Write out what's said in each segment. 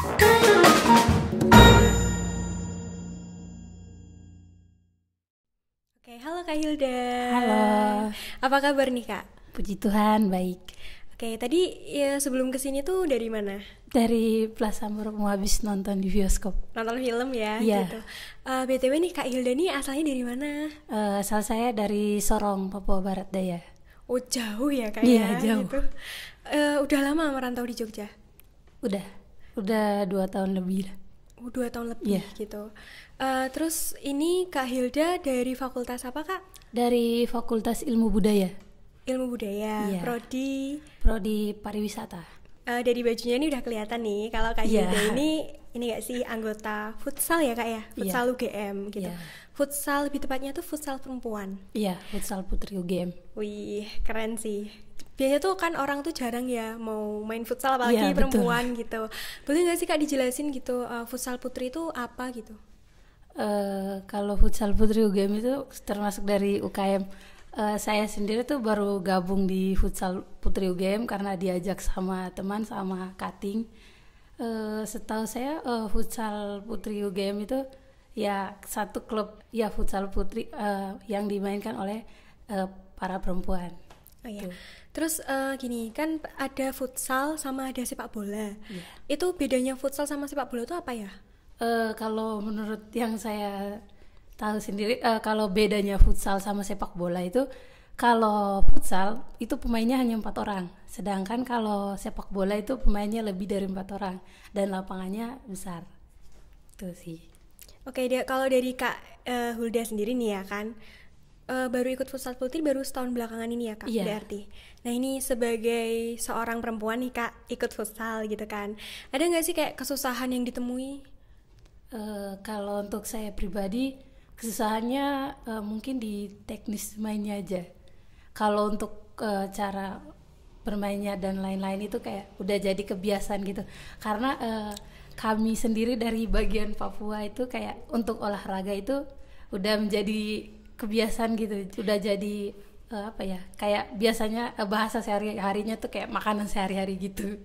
Oke, halo Kak Hilda. Halo, Apa kabar nih Kak? puji Tuhan baik. Oke, tadi ya sebelum kesini tuh dari mana? Dari Plaza mau habis nonton di bioskop. Nonton film ya, Iya. gitu. BTW nih Kak Hilda nih asalnya dari mana? Asal saya dari Sorong, Papua Barat Daya. Oh jauh ya Kak Iya, ya, jauh. gitu. Udah lama merantau di Jogja? Udah 2 tahun lebih lah. 2 tahun lebih Iya. gitu. Terus ini Kak Hilda dari fakultas apa Kak? Dari Fakultas Ilmu Budaya, Ilmu Budaya, Iya. Prodi. Pariwisata. Dari bajunya ini udah kelihatan nih kalau Kak Iya. Hilda ini gak sih anggota futsal ya Kak ya? Futsal Iya. UGM gitu. Iya. Futsal lebih tepatnya tuh futsal perempuan. Iya, futsal Putri UGM. Wih, keren sih. Biasanya tuh kan orang tuh jarang ya mau main futsal apalagi Iya, betul. perempuan gitu. Boleh gak sih Kak dijelasin gitu futsal putri itu apa gitu? Kalau futsal Putri UGM itu termasuk dari UKM. Saya sendiri tuh baru gabung di futsal Putri UGM karena diajak sama teman sama Kating. Setahu saya futsal Putri UGM itu ya satu klub ya futsal putri yang dimainkan oleh para perempuan. Oh iya. Tuh. Terus gini kan ada futsal sama ada sepak bola. Iya. Itu bedanya futsal sama sepak bola itu apa ya? Kalau menurut yang saya tahu sendiri, kalau bedanya futsal sama sepak bola itu, kalau futsal itu pemainnya hanya 4 orang, sedangkan kalau sepak bola itu pemainnya lebih dari 4 orang dan lapangannya besar. Itu sih. Oke, kalau dari Kak Hulda sendiri nih ya kan, baru ikut futsal putri baru setahun belakangan ini ya Kak, Iya. berarti. Nah ini sebagai seorang perempuan nih Kak, ikut futsal gitu kan. Ada nggak sih kayak kesusahan yang ditemui? Kalau untuk saya pribadi, kesusahannya mungkin di teknis mainnya aja. Kalau untuk cara bermainnya dan lain-lain itu kayak udah jadi kebiasaan gitu. Karena kami sendiri dari bagian Papua itu kayak untuk olahraga itu udah menjadi kebiasaan gitu. Udah jadi apa ya? Kayak biasanya bahasa sehari-harinya tuh kayak makanan sehari-hari gitu.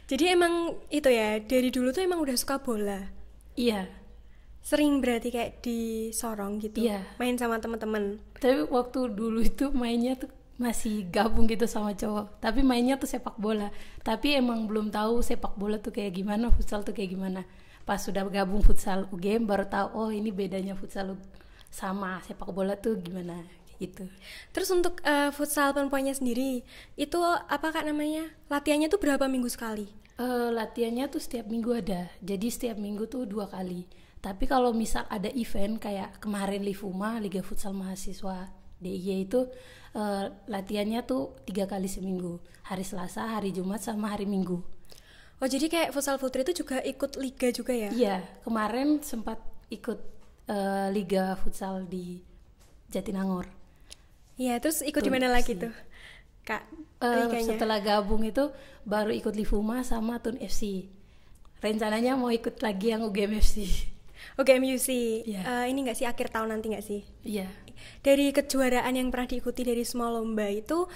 Jadi emang itu ya, dari dulu tuh emang udah suka bola. Iya. Sering berarti kayak di Sorong gitu, Iya. main sama teman-teman. Tapi waktu dulu itu mainnya tuh masih gabung gitu sama cowok. Tapi mainnya tuh sepak bola. Tapi emang belum tahu sepak bola tuh kayak gimana, futsal tuh kayak gimana. Pas sudah gabung futsal UGM baru tahu oh ini bedanya futsal sama sepak bola tuh gimana gitu. Terus untuk futsal perempuannya sendiri, itu apa Kak namanya? Latihannya tuh berapa minggu sekali? Latihannya tuh setiap minggu ada. Jadi setiap minggu tuh 2 kali. Tapi kalau misal ada event kayak kemarin Livuma, Liga Futsal Mahasiswa DIY itu latihannya tuh 3 kali seminggu. Hari Selasa, hari Jumat sama hari Minggu. Oh jadi kayak futsal putri itu juga ikut liga juga ya? Iya, kemarin sempat ikut Liga Futsal di Jatinangor. Iya, terus ikut di Tun mana lagi FC. tuh Kak liganya? Setelah gabung itu baru ikut Livuma sama Tun FC. Rencananya mau ikut lagi yang UGM FC. Oke, MUC. Iya. Ini nggak sih akhir tahun nanti nggak sih? Iya. Dari kejuaraan yang pernah diikuti dari semua lomba itu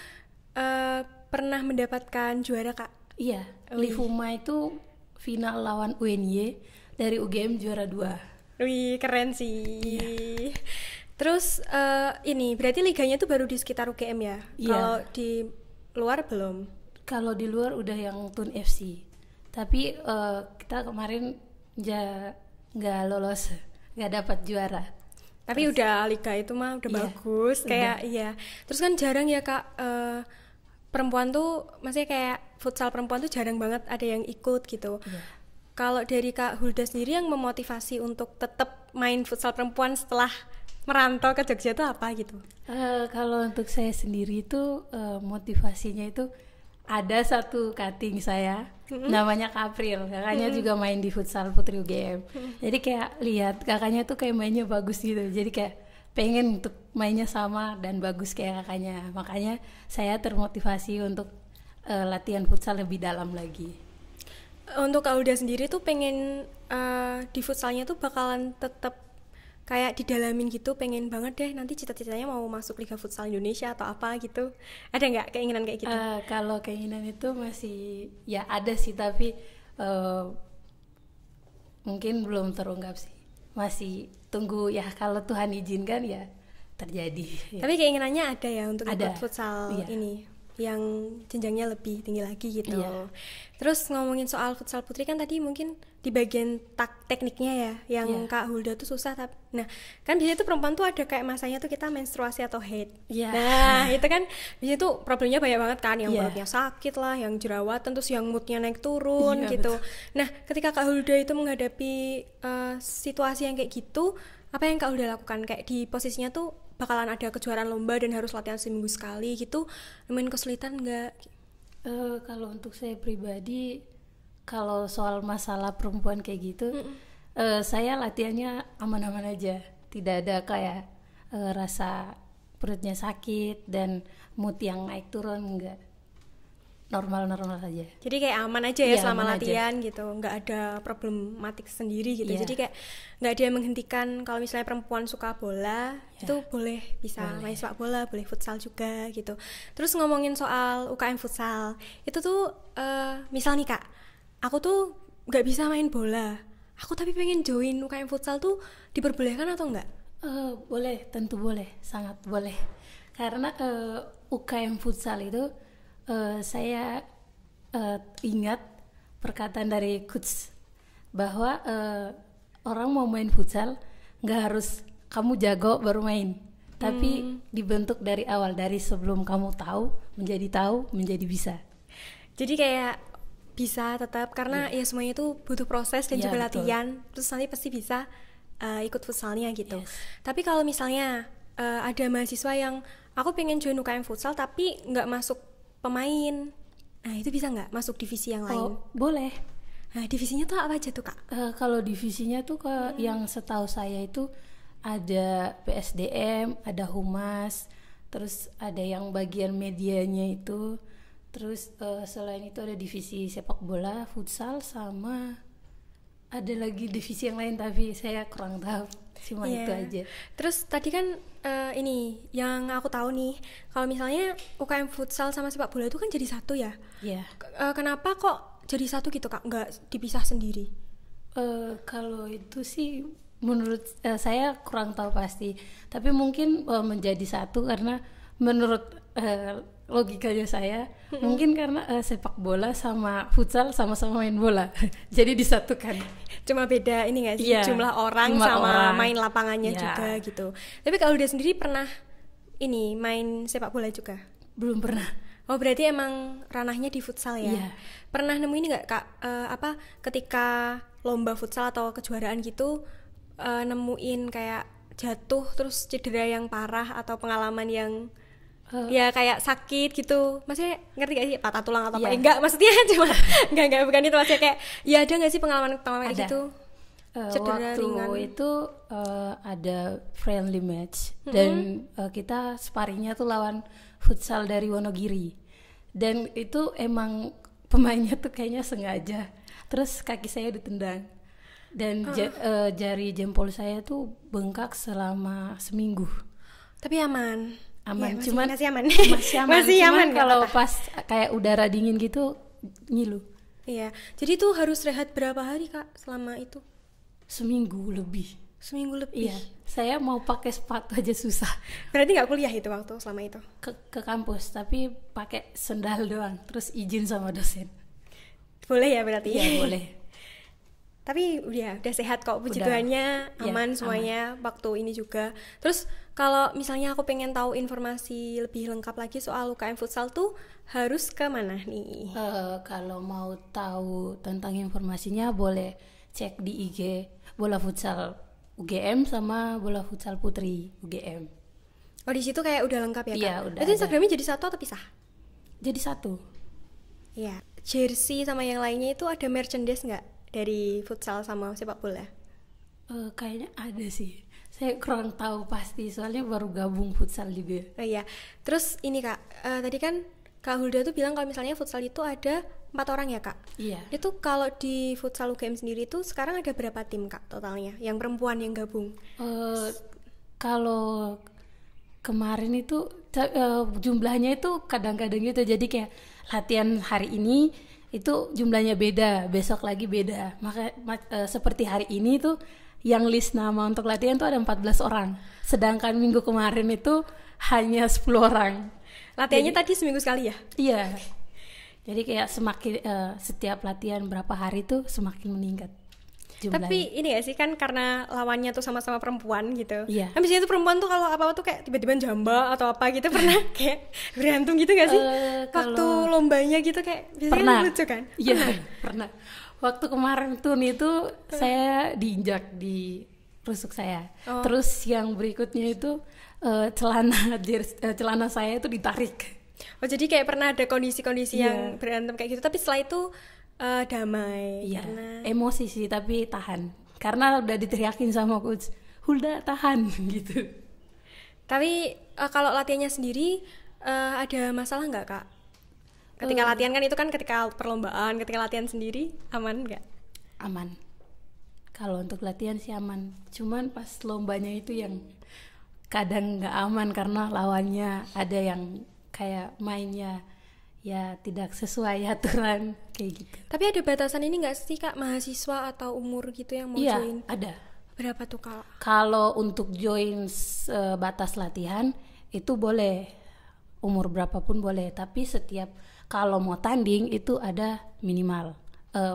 pernah mendapatkan juara Kak? Iya, Wih. Livuma itu final lawan UNY dari UGM juara 2. Wih, keren sih. Iya. Terus ini berarti liganya tuh baru di sekitar UGM ya? Iya. Kalau di luar belum? Kalau di luar udah yang Tun FC. Tapi kita kemarin nggak lolos, nggak dapat juara. Tapi udah liga itu mah udah Iya, bagus kayak udah. iya. Terus kan jarang ya Kak perempuan tuh maksudnya kayak futsal perempuan tuh jarang banget ada yang ikut gitu. Iya. Kalau dari Kak Hulda sendiri yang memotivasi untuk tetap main futsal perempuan setelah merantau ke Jogja tuh apa gitu? Kalau untuk saya sendiri itu motivasinya itu ada satu kating saya namanya Kapril, kakaknya juga main di futsal Putri UGM. Jadi kayak lihat kakaknya tuh kayak mainnya bagus gitu, jadi kayak pengen untuk mainnya sama dan bagus kayak kakaknya. Makanya saya termotivasi untuk latihan futsal lebih dalam lagi. Untuk Kak Hulda sendiri tuh pengen di futsalnya tuh bakalan tetap kayak didalamin gitu, pengen banget deh nanti cita-citanya mau masuk Liga Futsal Indonesia atau apa gitu. Ada nggak keinginan kayak gitu? Kalau keinginan itu masih ya ada sih, tapi mungkin belum terungkap sih. Masih tunggu ya, kalau Tuhan izinkan ya terjadi. Ya. Tapi keinginannya ada ya untuk Ada. ikut futsal Iya. ini yang jenjangnya lebih tinggi lagi gitu. Iya. Terus ngomongin soal futsal putri kan tadi mungkin di bagian tekniknya ya yang Iya. Kak Hulda tuh susah tapi nah kan biasanya tuh perempuan tuh ada kayak masanya tuh kita menstruasi atau haid. Iya. Nah itu kan biasanya tuh problemnya banyak banget kan, yang Iya. perutnya sakit lah, yang jerawatan, terus yang moodnya naik turun Iya, gitu. Nah ketika Kak Hulda itu menghadapi situasi yang kayak gitu, apa yang Kak Hulda lakukan? Kayak di posisinya tuh bakalan ada kejuaraan lomba dan harus latihan seminggu sekali gitu, nemuin kesulitan nggak? Kalau untuk saya pribadi, kalau soal masalah perempuan kayak gitu, saya latihannya aman-aman aja. Tidak ada kayak rasa perutnya sakit dan mood yang naik turun, enggak. Normal-normal saja. Jadi kayak aman aja ya Iya, selama aman aja. latihan gitu, nggak ada problematik sendiri gitu. Iya. Jadi kayak nggak ada yang menghentikan kalau misalnya perempuan suka bola, itu boleh bisa main sepak bola, boleh futsal juga gitu. Terus ngomongin soal UKM futsal, itu tuh misal nih Kak, aku tuh nggak bisa main bola, aku tapi pengen join UKM futsal tuh diperbolehkan atau enggak? Boleh, tentu boleh, sangat boleh. Karena UKM futsal itu saya ingat perkataan dari coach bahwa orang mau main futsal nggak harus kamu jago baru main, tapi dibentuk dari awal, dari sebelum kamu tahu menjadi bisa. Jadi kayak bisa tetap karena ya semuanya itu butuh proses dan Iya, juga betul. latihan, terus nanti pasti bisa ikut futsalnya gitu. Yes. Tapi kalau misalnya ada mahasiswa yang aku pengen join UKM futsal tapi nggak masuk pemain, nah itu bisa nggak masuk divisi yang lain? Boleh. Nah divisinya tuh apa aja tuh Kak? Kalau divisinya tuh yang setahu saya itu ada PSDM, ada humas, terus ada yang bagian medianya itu, terus selain itu ada divisi sepak bola, futsal, sama ada lagi divisi yang lain tapi saya kurang tahu. Cuma Iya. itu aja. Terus tadi kan ini yang aku tahu nih, kalau misalnya UKM futsal sama sepak bola itu kan jadi satu ya. Ya. Kenapa kok jadi satu gitu Kak? Nggak dipisah sendiri? Kalau itu sih menurut saya kurang tahu pasti, tapi mungkin menjadi satu karena menurut logikanya saya mungkin karena sepak bola sama futsal sama-sama main bola jadi disatukan. Cuma beda ini nggak sih, Iya, jumlah orang jumlah sama orang. main lapangannya Iya. juga gitu. Tapi kalau udah sendiri pernah ini main sepak bola juga? Belum pernah. Oh berarti emang ranahnya di futsal ya? Iya. Pernah nemu ini nggak Kak, apa ketika lomba futsal atau kejuaraan gitu nemuin kayak jatuh terus cedera yang parah atau pengalaman yang ya kayak sakit gitu, maksudnya ngerti gak sih, patah tulang atau apa? Iya. Enggak, maksudnya cuma enggak bukan itu, maksudnya kayak ya ada nggak sih pengalaman kayak Ada. gitu? Cedera Waktu ringan. itu ada friendly match dan kita sparringnya tuh lawan futsal dari Wonogiri, dan itu emang pemainnya tuh kayaknya sengaja, terus kaki saya ditendang dan jari jempol saya tuh bengkak selama seminggu. Tapi aman. Aman, Ya, cuman masih aman. masih aman, Masih cuman aman, nggak kalau patah. pas kayak udara dingin gitu ngilu. Iya. Jadi tuh harus rehat berapa hari Kak selama itu? Seminggu lebih. Seminggu lebih. Iya, saya mau pakai sepatu aja susah Berarti nggak kuliah itu waktu selama itu? ke kampus, tapi pakai sendal doang, terus izin sama dosen. Boleh ya berarti? Iya boleh. Tapi udah sehat kok, puji Udah. Tuhannya Ya, aman semuanya waktu ini juga. Terus kalau misalnya aku pengen tahu informasi lebih lengkap lagi soal UKM futsal tuh harus ke mana nih? Kalau mau tahu tentang informasinya boleh cek di IG Bola Futsal UGM sama Bola Futsal Putri UGM. Oh di situ kayak udah lengkap ya Kak? Iya, udah Itu ada. Instagramnya jadi satu atau pisah? Jadi satu. Iya. Jersey sama yang lainnya itu ada merchandise nggak dari futsal sama sepak bola? Kayaknya ada sih. Saya kurang tahu pasti soalnya baru gabung futsal juga. Oh iya. Terus ini Kak, tadi kan Kak Hulda tuh bilang kalau misalnya futsal itu ada 4 orang ya Kak? Iya. Itu kalau di futsal UGM sendiri tuh sekarang ada berapa tim Kak totalnya? Yang perempuan yang gabung? Kalau kemarin itu jumlahnya itu kadang-kadang gitu, jadi kayak latihan hari ini itu jumlahnya beda, besok lagi beda. Seperti hari ini tuh yang list nama untuk latihan tuh ada 14 orang. Sedangkan minggu kemarin itu hanya 10 orang. Latihannya tadi seminggu sekali ya? Iya. Jadi kayak semakin setiap latihan berapa hari tuh semakin meningkat jumlahnya. Tapi ini ya sih kan karena lawannya tuh sama-sama perempuan gitu. Iya. Kan biasanya tuh perempuan tuh kalau apa-apa tuh kayak tiba-tiba jamba atau apa gitu pernah kayak berantem gitu gak sih? Waktu lombanya gitu kayak biasanya pernah. kan lucu kan? Iya, pernah. Waktu kemarin tuh itu saya diinjak di rusuk saya. Terus yang berikutnya itu celana saya itu ditarik. Oh jadi kayak pernah ada kondisi-kondisi yang berantem kayak gitu, tapi setelah itu damai. Iya, karena emosi sih tapi tahan. Karena udah diteriakin sama coach, Hulda tahan gitu. Tapi kalau latihannya sendiri ada masalah nggak kak? Ketika latihan kan itu kan ketika perlombaan, ketika latihan sendiri aman nggak? Aman. Kalau untuk latihan sih aman. Cuman pas lombanya itu yang kadang nggak aman karena lawannya ada yang kayak mainnya ya tidak sesuai aturan kayak gitu. Tapi ada batasan ini nggak sih kak, mahasiswa atau umur gitu yang mau join? Iya, ada. Berapa tuh kak? Kalau untuk join batas latihan itu boleh, umur berapapun boleh. Tapi setiap kalau mau tanding itu ada minimal,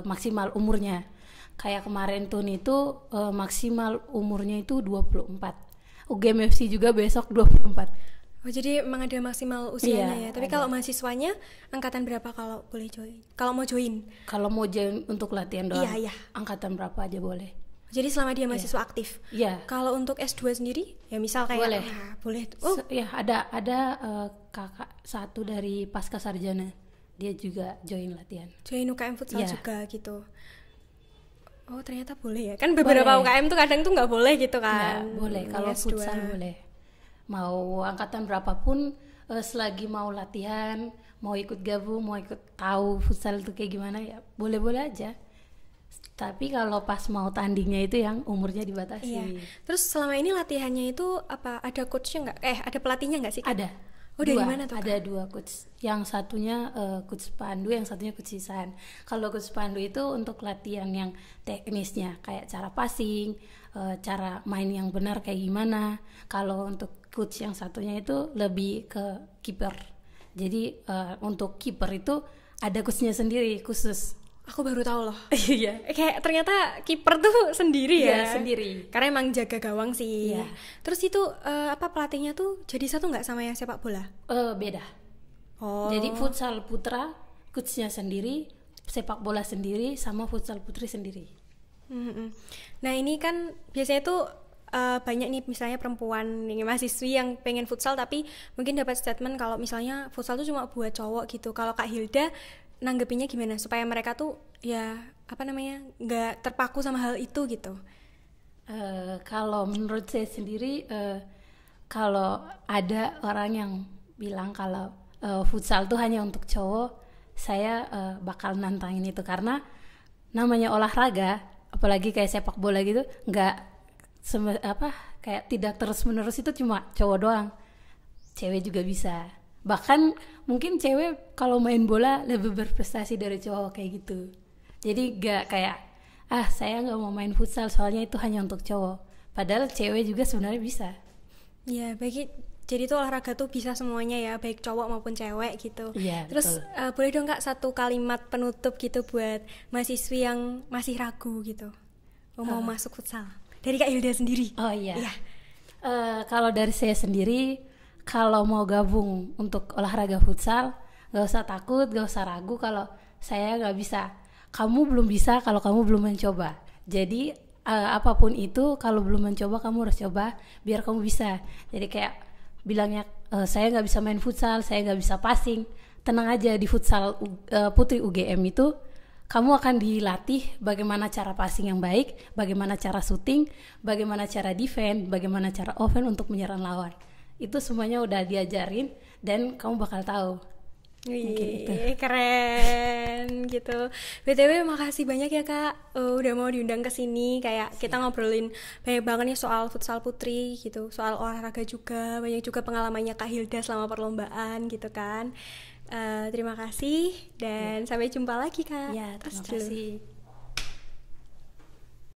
maksimal umurnya. Kayak kemarin tuh itu maksimal umurnya itu 24. UGM FC juga besok 24. Oh jadi emang ada maksimal usianya Iya, ya. Tapi kalau mahasiswanya angkatan berapa kalau boleh join? Kalau mau join? Kalau mau join untuk latihan doang, Iya. angkatan berapa aja boleh. Jadi selama dia mahasiswa aktif. Iya. Kalau untuk S2 sendiri, ya misal kayak Boleh. Boleh. Ya ada kakak satu dari pasca sarjana, dia juga join latihan. Join UKM futsal Iya. juga gitu. Oh ternyata boleh ya. Kan beberapa UKM tuh kadang tuh nggak boleh gitu kan. Nggak boleh. Kalau S2. futsal boleh. Mau angkatan berapapun, selagi mau latihan, mau ikut gabung, mau ikut tahu futsal itu kayak gimana ya boleh-boleh aja. Tapi kalau pas mau tandingnya itu yang umurnya dibatasi. Iya. Terus selama ini latihannya itu apa? Ada coachnya nggak? Ada pelatihnya nggak sih? Kak? Ada. Oh dari mana tuh? Ada 2 coach. Yang satunya coach Pandu, yang satunya coach Sisan. Kalau coach Pandu itu untuk latihan yang teknisnya, kayak cara passing, cara main yang benar kayak gimana. Kalau untuk coach yang satunya itu lebih ke kiper. Jadi untuk kiper itu ada coachnya sendiri khusus. Aku baru tahu loh. Iya. Kayak ternyata kiper tuh sendiri ya. Iya, sendiri. Karena emang jaga gawang sih. Iya. Terus itu pelatihnya tuh jadi satu nggak sama yang sepak bola? Beda. Oh. Jadi futsal putra coachnya sendiri, sepak bola sendiri, sama futsal putri sendiri. Nah ini kan biasanya tuh banyak nih misalnya perempuan nih mahasiswi yang pengen futsal tapi mungkin dapat statement kalau misalnya futsal tuh cuma buat cowok gitu. Kalau Kak Hilda nanggepinnya gimana supaya mereka tuh ya apa namanya nggak terpaku sama hal itu gitu? Kalau menurut saya sendiri, kalau ada orang yang bilang kalau futsal tuh hanya untuk cowok, saya bakal nantangin itu karena namanya olahraga, apalagi kayak sepak bola gitu, nggak kayak tidak terus menerus itu cuma cowok doang, cewek juga bisa. Bahkan mungkin cewek kalau main bola lebih berprestasi dari cowok kayak gitu. Jadi gak kayak saya gak mau main futsal soalnya itu hanya untuk cowok. Padahal cewek juga sebenarnya bisa. Ya jadi tuh olahraga tuh bisa semuanya ya, baik cowok maupun cewek gitu. Iya, terus boleh dong Kak satu kalimat penutup gitu buat mahasiswi yang masih ragu gitu mau masuk futsal dari Kak Hilda sendiri. Oh iya. Kalau dari saya sendiri, kalau mau gabung untuk olahraga futsal, gak usah takut, gak usah ragu kalau saya gak bisa. Kamu belum bisa kalau kamu belum mencoba. Jadi apapun itu, kalau belum mencoba kamu harus coba biar kamu bisa. Jadi kayak bilangnya saya gak bisa main futsal, saya gak bisa passing. Tenang aja, di futsal putri UGM itu kamu akan dilatih bagaimana cara passing yang baik, bagaimana cara shooting, bagaimana cara defend, bagaimana cara offense untuk menyerang lawan. Itu semuanya udah diajarin dan kamu bakal tahu. Gitu. Keren gitu. BTW makasih banyak ya Kak udah mau diundang ke sini. Kayak kita ngobrolin banyak banget nih soal futsal putri gitu, soal olahraga juga, banyak juga pengalamannya Kak Hilda selama perlombaan gitu kan. Terima kasih dan sampai jumpa lagi Kak. Ya, Tas terima dulu. kasih.